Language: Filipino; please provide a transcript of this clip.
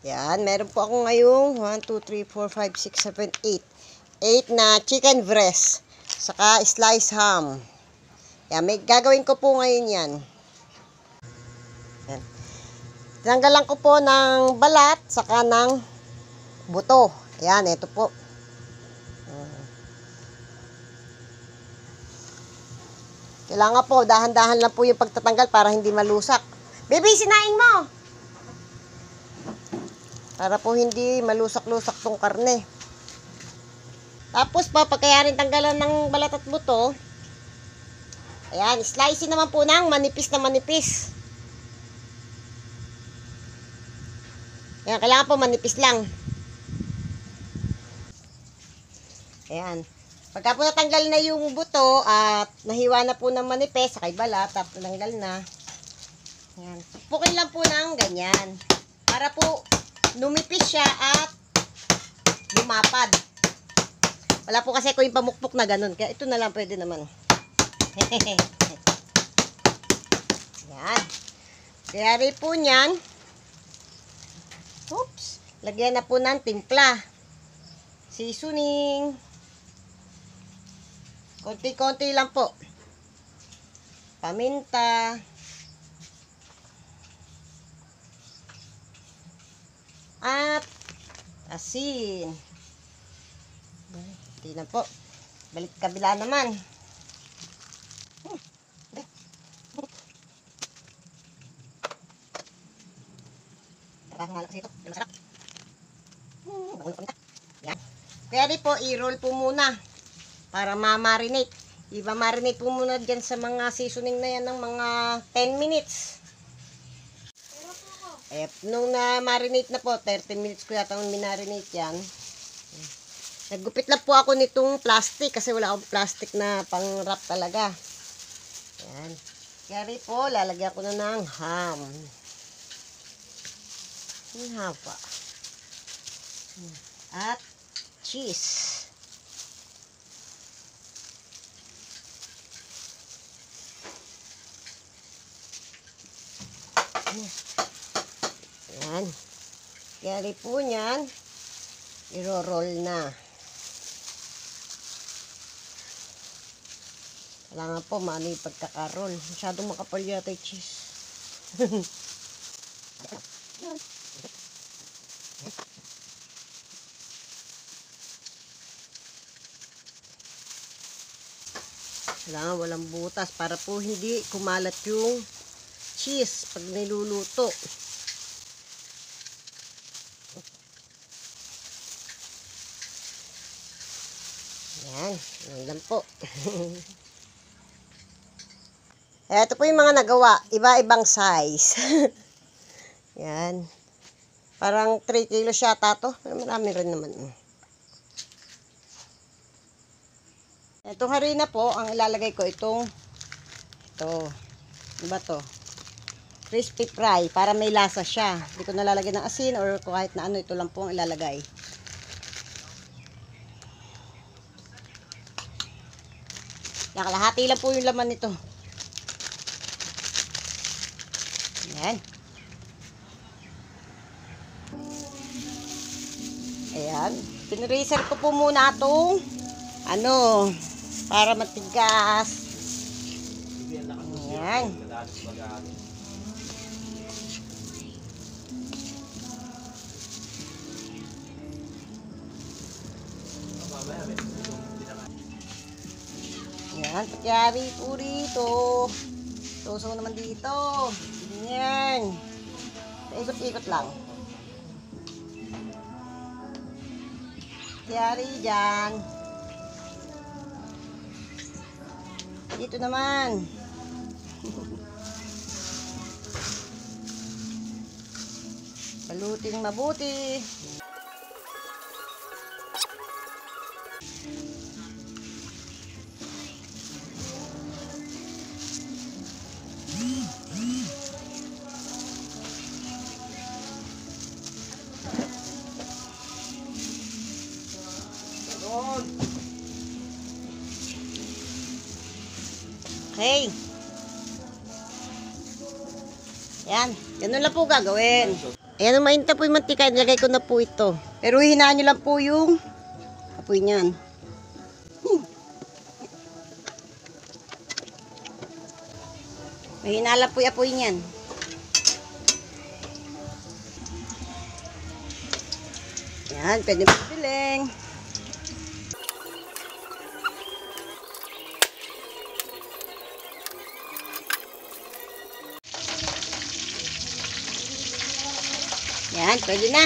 Yan, meron po ako ngayong 1, 2, 3, 4, 5, 6, 7, 8. 8 na chicken breast. Saka slice ham. Yan, gagawin ko po ngayon yan. Yan. Tanggalan ko po ng balat, saka ng buto. Yan, ito po. Kailangan po, dahan-dahan lang po yung pagtatanggal para hindi malusak. Baby, sinaing mo! Para po hindi malusak-lusak tong karne. Tapos po, pagkaya rin tanggalan ng balat at buto, ayan, slicing naman po ng manipis na manipis. Ayan, kailangan po manipis lang. Ayan. Pagka po natanggal na yung buto at nahiwa na po ng manipis, sakay balat, tapos natanggal na. Ayan. Pukin lang po ng ganyan. Para po numipis siya at lumapad. Wala po kasi ko yung pamukpok na ganun. Kaya ito na lang pwede naman. Ayan. Kaya rin po niyan. Oops. Lagyan na po ng timpla. Seasoning. Konti-konti lang po. Paminta. At asin. Hindi na po. Balik kabila naman. Kaya di po, i-roll po muna. Para ma-marinate. I-marinate po muna dyan sa mga seasoning na yan ng mga 10 minutes. Eh, nung na-marinate na po, 30 minutes ko yata ang minarinate yan. Naggupit lang po ako nitong plastic kasi wala akong plastic na pang-wrap talaga. Yan. Kaya rin po, lalagyan ko na ng ham. Yung hapa. At cheese. Yan. Kaya rin po niyan, i-roll na. Kailangan po maano yung pagkakaroll. Masyadong makapal yata yung cheese. Kailangan walang butas para po hindi kumalat yung cheese pag niluluto. Yan, yan lang po. Ito po yung mga nagawa, iba-ibang size. Yan. Parang 3 kilos yata to. Marami rin naman. Itong harina po, ang ilalagay ko ito. Ano ba to? Crispy fry, para may lasa siya. Hindi ko nalalagay ng asin or kahit na ano, ito lang po ang ilalagay. Nakalahati lang po yung laman nito. Ayan. Ayan. Pinreser ko po muna itong para matigas. Ayan. Ayan, pagyari po rito. Tuso naman dito. Ayan. Ikot-ikot lang. Pagyari dyan. Dito naman. Baluting mabuti. Okay. Yan. Ganun lang po gagawin. Ayan, mainit na po yung mantika. Nilagay ko na po ito. Pero hinaan nyo lang po yung apoy niyan. Mahina lang po yung apoy niyan. Yan, pwede mo piling. Yan, pwede na.